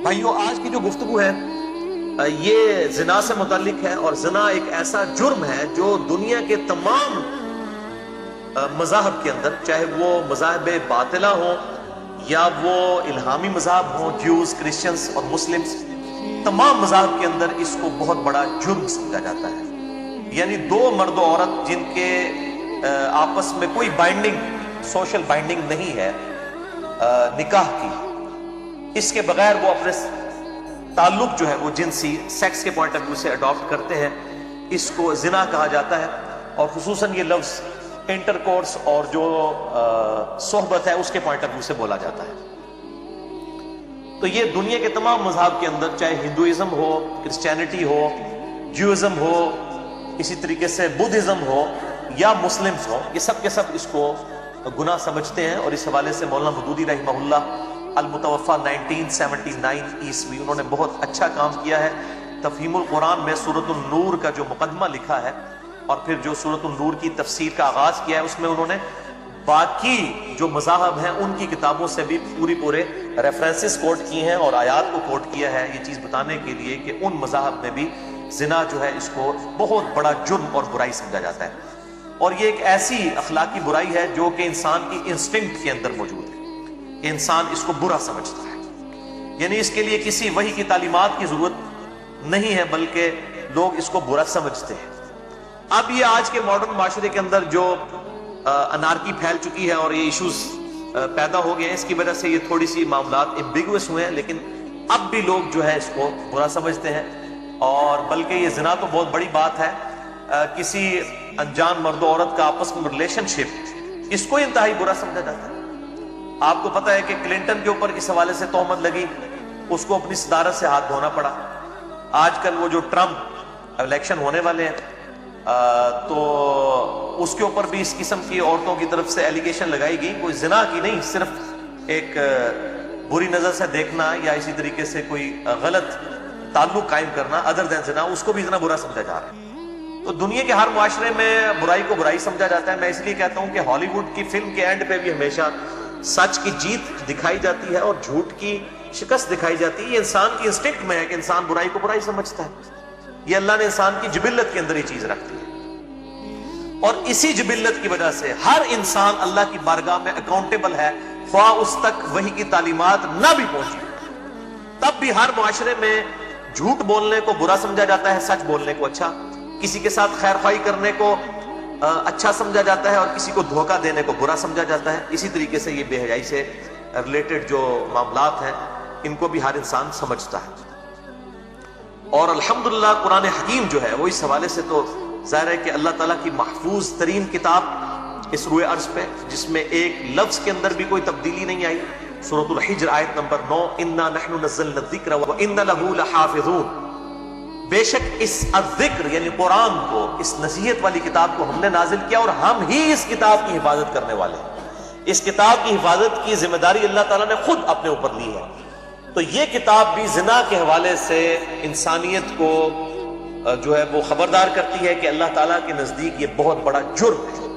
بھائیو، آج کی جو گفتگو ہے یہ زنا سے متعلق ہے، اور زنا ایک ایسا جرم ہے جو دنیا کے تمام مذاہب کے اندر، چاہے وہ مذاہب باطلہ ہوں یا وہ الہامی مذاہب ہوں، جیوز، کرسچنز اور مسلمز، تمام مذاہب کے اندر اس کو بہت بڑا جرم سمجھا جاتا ہے۔ یعنی دو مرد و عورت جن کے آپس میں کوئی بائنڈنگ، سوشل بائنڈنگ نہیں ہے نکاح کی، اس کے بغیر وہ اپنے تعلق جو ہے وہ جنسی سیکس کے پوائنٹ آف ویو سے اڈاپٹ کرتے ہیں، اس کو زنا کہا جاتا ہے۔ اور خصوصاً یہ لفظ انٹرکورس اور جو صحبت ہے اس کے پوائنٹ آف ویو سے بولا جاتا ہے۔ تو یہ دنیا کے تمام مذہب کے اندر، چاہے ہندوازم ہو، کرسچینٹی ہو، جیوازم ہو، اسی طریقے سے بدھزم ہو یا مسلمز ہو، یہ سب کے سب اس کو گناہ سمجھتے ہیں۔ اور اس حوالے سے مولانا مودودی رحمہ اللہ المتوفی 1979 عیسوی، انہوں نے بہت اچھا کام کیا ہے۔ تفہیم القرآن میں سورۃ النور کا جو مقدمہ لکھا ہے اور پھر جو سورۃ النور کی تفسیر کا آغاز کیا ہے، اس میں انہوں نے باقی جو مذاہب ہیں ان کی کتابوں سے بھی پورے ریفرنسز کوٹ کی ہیں اور آیات کو کوٹ کیا ہے، یہ چیز بتانے کے لیے کہ ان مذاہب میں بھی زنا جو ہے اس کو بہت بڑا جرم اور برائی سمجھا جاتا ہے۔ اور یہ ایک ایسی اخلاقی برائی ہے جو کہ انسان کی انسٹنکٹ کے اندر موجود ہے کہ انسان اس کو برا سمجھتا ہے، یعنی اس کے لیے کسی وحی کی تعلیمات کی ضرورت نہیں ہے، بلکہ لوگ اس کو برا سمجھتے ہیں۔ اب یہ آج کے ماڈرن معاشرے کے اندر جو انارکی پھیل چکی ہے اور یہ ایشوز پیدا ہو گئے ہیں، اس کی وجہ سے یہ تھوڑی سی معاملات ایمبیگوس ہوئے ہیں، لیکن اب بھی لوگ جو ہے اس کو برا سمجھتے ہیں۔ اور بلکہ یہ زنا تو بہت بڑی بات ہے، کسی انجان مرد و عورت کا آپس میں ریلیشن شپ، اس کو انتہائی برا سمجھا جاتا ہے۔ آپ کو پتہ ہے کہ کلنٹن کے اوپر اس حوالے سے تہمت لگی، اس کو اپنی صدارت سے ہاتھ دھونا پڑا۔ آج کل وہ جو ٹرمپ الیکشن ہونے والے ہیں تو اس کے اوپر بھی اس قسم کی عورتوں کی طرف سے ایلیگیشن لگائی گئی، کوئی زنا کی نہیں، صرف ایک بری نظر سے دیکھنا یا اسی طریقے سے کوئی غلط تعلق قائم کرنا ادر دین زنا، اس کو بھی اتنا برا سمجھا جا رہا ہے۔ تو دنیا کے ہر معاشرے میں برائی کو برائی سمجھا جاتا ہے۔ میں اس لیے کہتا ہوں کہ ہالی ووڈ کی فلم کے اینڈ پہ بھی ہمیشہ سچ کی جیت دکھائی جاتی ہے اور جھوٹ کی شکست دکھائی جاتی ہے۔ یہ انسان کی انسٹنکٹ میں ہے کہ انسان برائی کو برائی سمجھتا ہے، یہ اللہ نے انسان کی جبلت کے اندر یہ چیز رکھ دی ہے، اور اسی جبلت کی وجہ سے ہر انسان اللہ کی بارگاہ میں اکاؤنٹیبل ہے، خواہ اس تک وحی کی تعلیمات نہ بھی پہنچی، تب بھی ہر معاشرے میں جھوٹ بولنے کو برا سمجھا جاتا ہے، سچ بولنے کو اچھا، کسی کے ساتھ خیر خواہی کرنے کو اچھا سمجھا جاتا ہے اور کسی کو دھوکہ دینے کو برا سمجھا جاتا ہے۔ اسی طریقے سے یہ بے حیائی سے ریلیٹڈ جو معاملات ہیں ان کو بھی ہر انسان سمجھتا ہے۔ اور الحمدللہ قرآن حکیم جو ہے وہ اس حوالے سے تو ظاہر ہے کہ اللہ تعالیٰ کی محفوظ ترین کتاب اس روئے ارض پہ، جس میں ایک لفظ کے اندر بھی کوئی تبدیلی نہیں آئی۔ سورۃ الحجر آیت نمبر 9، انا نحن نزلنا الذکر وانا لہ لحافظون، بے شک اس الذکر یعنی قرآن کو، اس نصیحت والی کتاب کو ہم نے نازل کیا اور ہم ہی اس کتاب کی حفاظت کرنے والے ہیں۔ اس کتاب کی حفاظت کی ذمہ داری اللہ تعالیٰ نے خود اپنے اوپر لی ہے۔ تو یہ کتاب بھی زنا کے حوالے سے انسانیت کو جو ہے وہ خبردار کرتی ہے کہ اللہ تعالیٰ کے نزدیک یہ بہت بڑا جرم ہے۔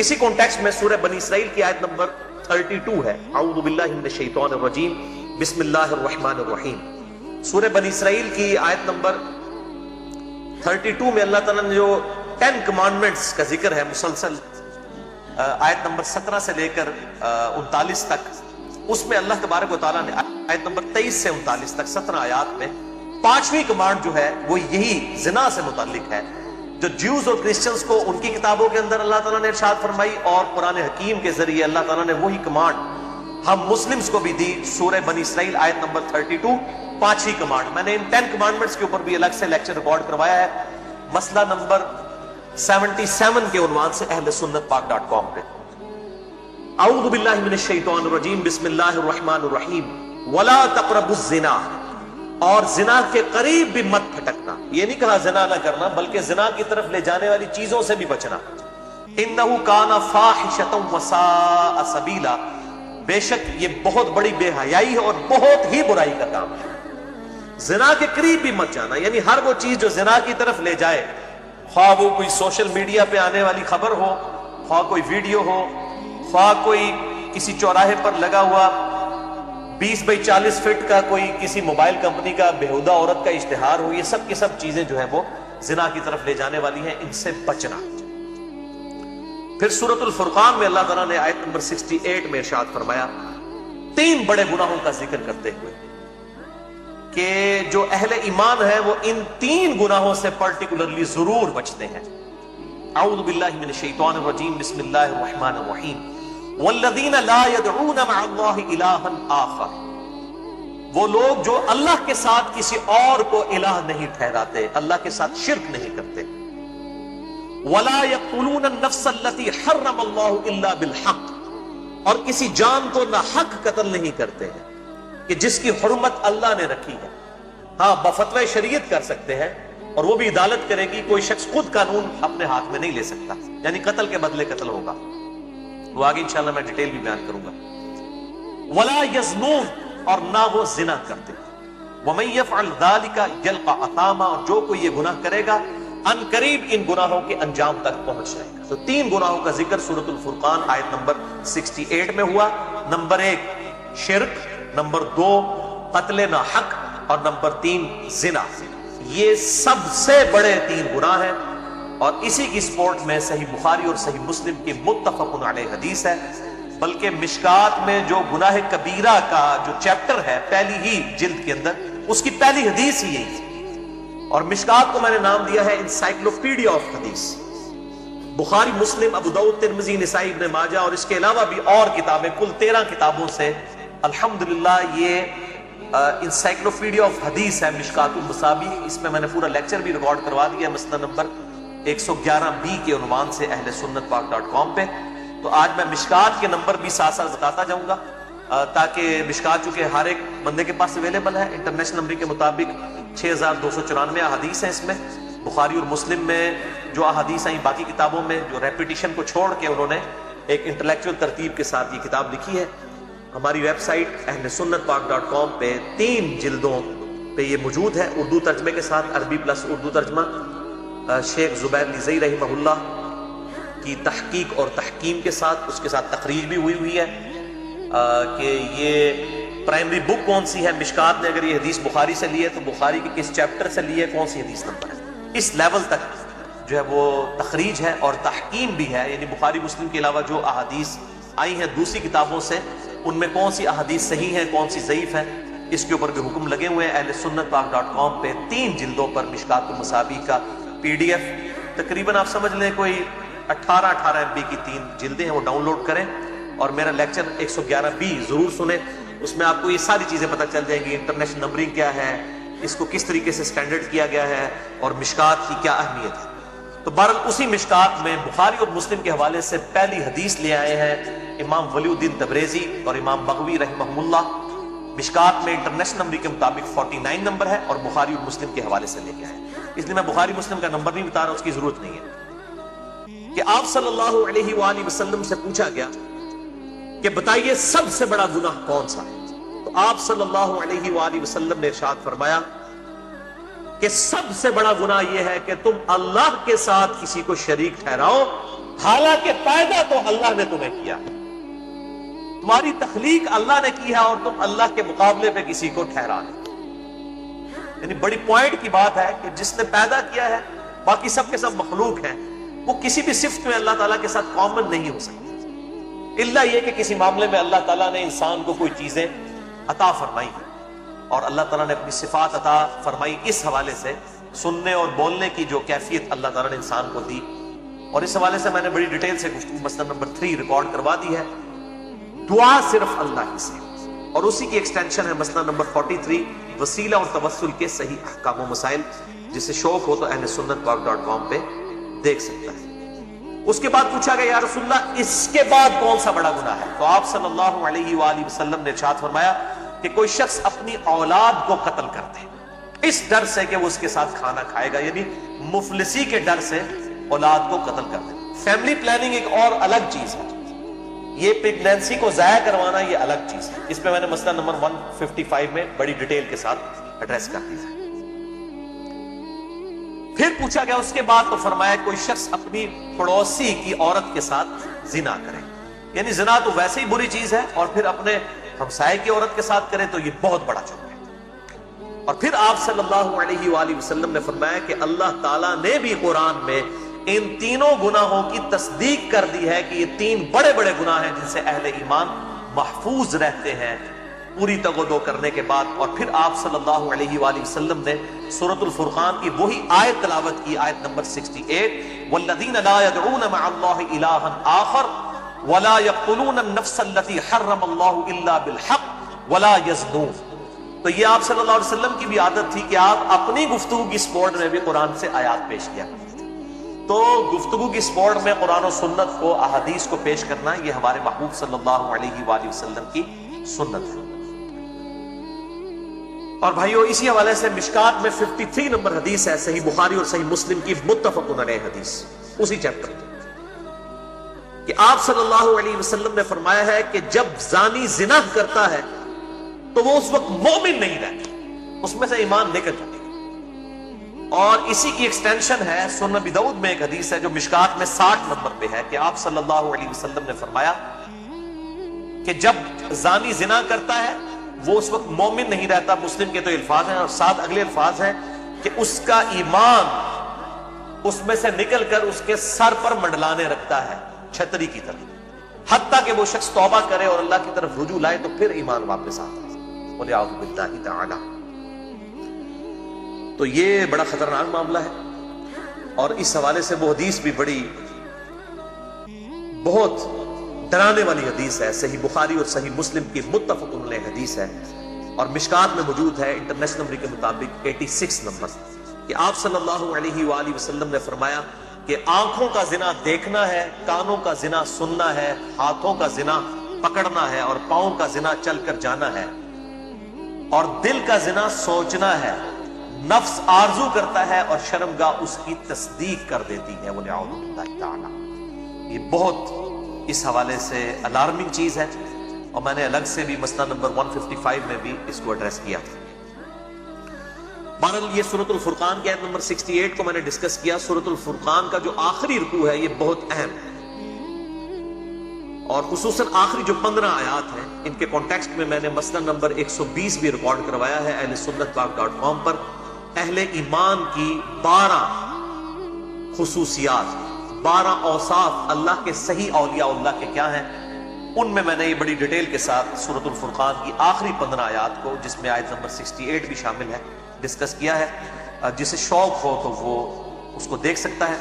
اسی کانٹیکسٹ میں سورہ بنی اسرائیل کی آیت نمبر 32 ہے، اعوذ باللہ من الشیطان الرجیم، بسم اللہ الرحمن الرحیم۔ سورہ بنی اسرائیل کی آیت نمبر 32 میں اللہ تعالیٰ نے جو 10 کمانڈمنٹس کا ذکر ہے مسلسل، آیت نمبر 17 سے لے کر 39 تک، اس میں اللہ تبارک و تعالیٰ نے آیت نمبر 23 سے 39 تک 17 آیات میں 5ویں کمانڈ جو ہے وہ یہی زنا سے متعلق ہے، جو جیوز اور کرسچنز کو ان کی کتابوں کے اندر اللہ تعالیٰ نے ارشاد فرمائی، اور قرآن حکیم کے ذریعے اللہ تعالیٰ نے وہی کمانڈ ہم مسلمز کو بھی دی۔ سورہ بنی اسرائیل آیت نمبر 32، 5ویں کمانڈ۔ میں نے ان 10 کمانڈمنٹس کے اوپر بھی الگ سے لیکچر ریکارڈ کروایا ہے، مسئلہ نمبر 77 کے عنوان سے اہل سنت پاک.com پہ۔ اعوذ باللہ من الشیطان الرجیم، بسم اللہ الرحمن الرحیم، ولا تقربوا الزنا، اور زنا کے قریب بھی مت پھٹکنا۔ یہ نہیں کہا زنا نہ کرنا، بلکہ زنا کی طرف لے جانے والی چیزوں سے بھی بچنا۔ انہ کان فاحشۃ وساء سبیلا، بے شک یہ بہت بڑی بے حیائی ہے اور بہت ہی برائی کا کام ہے۔ زنا کے قریب بھی مت جانا، یعنی ہر وہ چیز جو زنا کی طرف لے جائے، خواہ وہ کوئی سوشل میڈیا پہ آنے والی خبر ہو، خواہ کوئی ویڈیو ہو، خواہ کوئی کسی چوراہے پر لگا ہوا 20 بائی 40 فٹ کا کوئی کسی موبائل کمپنی کا بےہودہ عورت کا اشتہار ہو، یہ سب کی سب چیزیں جو ہیں وہ زنا کی طرف لے جانے والی ہیں، ان سے بچنا۔ پھر سورۃ الفرقان میں اللہ تعالیٰ نے آیت نمبر 68 میں ارشاد فرمایا 3 بڑے گناہوں کا ذکر کرتے ہوئے کہ جو اہل ایمان ہیں وہ ان 3 گناہوں سے پرٹیکولرلی ضرور بچتے ہیں۔ اعوذ باللہ من الشیطان الرجیم، بسم اللہ الرحمن الرحیم، والذین لا يدعون مع اللہ الہا آخر، وہ لوگ جو اللہ کے ساتھ کسی اور کو الہ نہیں ٹھہراتے، اللہ کے ساتھ شرک نہیں کرتے، ولا يقتلون النفس التي حرم اللہ الا بالحق، اور کسی جان کو نہ حق قتل نہیں کرتے ہیں کہ جس کی حرمت اللہ نے رکھی ہے۔ ہاں بفتوی شریعت کر سکتے ہیں، اور وہ بھی عدالت کرے گی، کوئی شخص خود قانون اپنے ہاتھ میں نہیں لے سکتا، یعنی قتل کے بدلے قتل ہوگا، وہ آگے انشاءاللہ میں ڈیٹیل بھی بیان کروں گا۔ ولا یزنون، اور نہ وہ زنا کرتے، ومن یفعل ذلک یلقى اثاما، اور جو کوئی یہ گناہ کرے گا ان قریب ان گناہوں کے انجام تک پہنچ جائے گا۔ تو 3 گناہوں کا ذکر سورۃ الفرقان آیت نمبر 68 میں ہوا۔ نمبر 1 شرک، نمبر 2 قتل ناحق، اور نمبر 3 زنا۔ یہ سب سے بڑے 3 گناہ ہیں، اور اسی کی سپورٹ میں صحیح بخاری اور صحیح مسلم کی متفق علیہ حدیث ہے، بلکہ مشکات میں جو گناہ کبیرہ کا جو چیپٹر ہے پہلی ہی جلد کے اندر، اس کی پہلی حدیث ہی یہی ہے، اور مشکات کو میں نے نام دیا ہے انسائکلوپیڈیا آف حدیث۔ بخاری، مسلم، ابو داؤد، ترمذی، نسائی، ابن ماجہ اور اس کے علاوہ بھی اور کتابیں، کل 13 کتابوں سے الحمدللہ یہ انسائکلوپیڈیا آف حدیث ہے مشکات المصابیح۔ اس میں نے پورا لیکچر بھی ریکارڈ کروا دیا مسئلہ نمبر 111B کے عنوان سے اہل سنت پاک .com پہ۔ تو آج میں مشکات کے نمبر بھی ساتھ ساتھ بتاتا جاؤں گا، تاکہ مشکات چونکہ ہر ایک بندے کے پاس اویلیبل ہے، انٹرنیشنل نمبر کے مطابق 6294 احادیث ہیں اس میں۔ بخاری اور مسلم میں جو احادیث ہیں، باقی کتابوں میں جو ریپیٹیشن کو چھوڑ کے انہوں نے ایک انٹلیکچوئل ترتیب کے ساتھ یہ کتاب لکھی ہے۔ ہماری ویب سائٹ اہل سنت پاک .com پہ 3 جلدوں پہ یہ موجود ہے، اردو ترجمے کے ساتھ، عربی پلس اردو ترجمہ، شیخ زبیر نزئی رحمہ اللہ کی تحقیق اور تحکیم کے ساتھ، اس کے ساتھ تخریج بھی ہوئی ہے کہ یہ پرائمری بک کون سی ہے۔ مشکات نے اگر یہ حدیث بخاری سے لی ہے تو بخاری کے کس چیپٹر سے لی ہے، کون سی حدیث نمبر ہے، اس لیول تک جو ہے وہ تخریج ہے اور تحکیم بھی ہے، یعنی بخاری مسلم کے علاوہ جو احادیث آئی ہیں دوسری کتابوں سے، ان میں کون سی احادیث صحیح ہیں، کون سی ضعیف ہیں، اس کے اوپر بھی حکم لگے ہوئے ہیں۔ اہل سنت پاک .com پہ 3 جلدوں پر مشکات المصابیح کا PDF، تقریباً آپ سمجھ لیں کوئی 18 MB کی 3 جلدیں ہیں، وہ ڈاؤن لوڈ کریں، اور میرا لیکچر 111B ضرور سنیں، اس میں آپ کو یہ ساری چیزیں پتہ چل جائیں گی، انٹرنیشنل نمبرنگ کیا ہے، اس کو کس طریقے سے سٹینڈرڈ کیا گیا ہے، اور مشکات کی کیا اہمیت ہے۔ تو بہرحال اسی مشکات میں بخاری اور مسلم کے حوالے سے پہلی حدیث لے آئے ہیں امام ولی الدین تبریزی اور امام بغوی رحمہ اللہ۔ مشکات میں انٹرنیشنل نمبر کے مطابق 49 نمبر ہے، اور بخاری اور مسلم کے حوالے سے لے کے آئے، اس لیے میں بخاری مسلم کا نمبر نہیں بتا رہا، اس کی ضرورت نہیں ہے۔ کہ آپ صلی اللہ علیہ وآلہ وسلم سے پوچھا گیا کہ بتائیے سب سے بڑا گناہ کون سا ہے، تو آپ صلی اللہ علیہ وآلہ وسلم نے ارشاد فرمایا کہ سب سے بڑا گناہ یہ ہے کہ تم اللہ کے ساتھ کسی کو شریک ٹھہراؤ، حالانکہ پیدا تو اللہ نے تمہیں کیا، تمہاری تخلیق اللہ نے کی ہے، اور تم اللہ کے مقابلے پہ کسی کو ٹھہرا دو۔ یعنی بڑی پوائنٹ کی بات ہے کہ جس نے پیدا کیا ہے، باقی سب کے سب مخلوق ہیں، وہ کسی بھی صفت میں اللہ تعالیٰ کے ساتھ کامن نہیں ہو سکتے، الا یہ کہ کسی معاملے میں اللہ تعالیٰ نے انسان کو کوئی چیزیں عطا فرمائی ہیں، اور اللہ تعالیٰ نے اپنی صفات عطا فرمائی اس حوالے سے سننے اور بولنے کی جو کیفیت اللہ تعالیٰ نے انسان کو دی، اور اس حوالے سے میں نے بڑی ڈیٹیل سے گفتگو مسئلہ نمبر 3 ریکارڈ کروا دی ہے۔ دعا صرف اللہ ہی سے، اور اسی کی ایکسٹینشن ہے مسئلہ نمبر 43 وسیلہ اور توسل کے صحیح احکام و مسائل، جسے شوق ہو تو اہل سنت پاک .com پہ دیکھ سکتا ہے۔ اس کے بعد پوچھا گیا یا رسول اللہ اس کے بعد کون سا بڑا گناہ ہے، تو آپ صلی اللہ علیہ وآلہ وسلم نے ارشاد فرمایا کہ کوئی شخص اپنی اولاد کو قتل کر دے اس ڈر سے کہ وہ اس کے ساتھ کھانا کھائے گا، یعنی مفلسی کے ڈر سے اولاد کو قتل کر دے۔ فیملی پلاننگ ایک اور الگ چیز ہے، یہ پریگنینسی کو ضائع کروانا یہ الگ چیز ہے، اس پہ میں نے مسئلہ نمبر 155 میں بڑی ڈیٹیل کے ساتھ ایڈریس کر دی ہے۔ پھر پوچھا گیا اس کے بعد، تو فرمایا کوئی شخص اپنی پڑوسی کی عورت کے ساتھ زنا کرے، یعنی زنا تو ویسے ہی بری چیز ہے، اور پھر اپنے ہمسائے کی عورت کے ساتھ کرے تو یہ بہت بڑا جرم ہے۔ اور پھر آپ صلی اللہ علیہ وآلہ وسلم نے فرمایا کہ اللہ تعالیٰ نے بھی قرآن میں ان تینوں گناہوں کی تصدیق کر دی ہے کہ یہ تین بڑے بڑے گناہ ہیں جن سے اہل ایمان محفوظ رہتے ہیں پوری تغدو کرنے کے بعد۔ اور پھر آپ صلی اللہ علیہ وآلہ وسلم نے سورۃ الفرقان کی وہی آیت تلاوت کی، آیت نمبر 68، والذین لا يدعون مع اللہ الہا آخر ولا يقتلون النفس التي حرم اللہ الا بالحق ولا يزنون۔ تو یہ آپ صلی اللہ علیہ وسلم کی بھی عادت تھی کہ آپ اپنی گفتگو کی سپورٹ میں بھی قرآن سے آیات پیش کیا کرتے تھے۔ تو گفتگو کی سپورٹ میں قرآن و سنت کو، احادیث کو پیش کرنا یہ ہمارے محبوب صلی اللہ علیہ وآلہ وسلم کی سنت ہے۔ اور بھائیو اسی حوالے سے مشکات میں 53 نمبر حدیث ہے، صحیح بخاری اور صحیح مسلم کی متفق علیہ حدیث، اسی چیپٹر کہ آپ صلی اللہ علیہ وسلم نے فرمایا ہے کہ جب زانی زنا کرتا ہے تو وہ اس وقت مومن نہیں رہتا، اس میں سے ایمان نکل جاتا ہے۔ اور اسی کی ایکسٹینشن ہے سنن ابی داؤد میں ایک حدیث ہے جو مشکات میں 60 نمبر پہ ہے کہ آپ صلی اللہ علیہ وسلم نے فرمایا کہ جب زانی زنا کرتا ہے وہ اس وقت مومن نہیں رہتا۔ مسلم کے تو الفاظ ہیں اور ساتھ اگلے الفاظ ہیں کہ اس کا ایمان اس میں سے نکل کر اس کے سر پر منڈلانے رکھتا ہے چھتری کی طرح، حتیٰ کہ وہ شخص توبہ کرے اور اللہ کی طرف رجوع لائے تو پھر ایمان واپس آتا ہے۔ وَلِعَوْذُ بِاللَّهِ تَعَالَى۔ تو یہ بڑا خطرناک معاملہ ہے، اور اس حوالے سے وہ حدیث بھی بڑی بہت ڈرانے والی حدیث ہے، صحیح بخاری اور صحیح مسلم کی متفق علیہ حدیث ہے، اور مشکات میں موجود ہے انٹرنیشنل نمبر کے مطابق 86 نمبر کہ آپ صلی اللہ علیہ وآلہ وسلم نے فرمایا کہ آنکھوں کا زنا دیکھنا ہے، کانوں کا زنا سننا ہے، ہاتھوں کا زنا پکڑنا ہے، اور پاؤں کا زنا چل کر جانا ہے، اور دل کا زنا سوچنا ہے، نفس آرزو کرتا ہے اور شرمگاہ اس کی تصدیق کر دیتی ہے۔ وَلِعَوْذُ بِاللَّهِ تَعَالَى۔ یہ بہت اس حوالے سے الارمنگ چیز ہے، اور میں نے الگ سے بھی مسئلہ نمبر 155 میں بھی اس کو ایڈریس کیا۔ بہرحال یہ سورۃ الفرقان کی آیت نمبر 68 کو میں نے ڈسکس کیا۔ سورۃ الفرقان کا جو آخری رکوع ہے یہ بہت اہم ہے، اور خصوصاً آخری جو 15 آیات ہیں ان کے کانٹیکسٹ میں نے مسئلہ نمبر 120 بھی ریکارڈ کروایا ہے اہل سنت پاک.com پر۔ اہل ایمان کی 12 خصوصیات، 12 اوصاف اللہ کے صحیح اولیاء اللہ کے کیا ہیں، ان میں نے یہ بڑی ڈیٹیل کے ساتھ سورۃ الفرقان کی آخری 15 آیات کو، جس میں آیت نمبر 68 بھی شامل ہے، ڈسکس کیا ہے۔ جسے شوق ہو تو وہ اس کو دیکھ سکتا ہے۔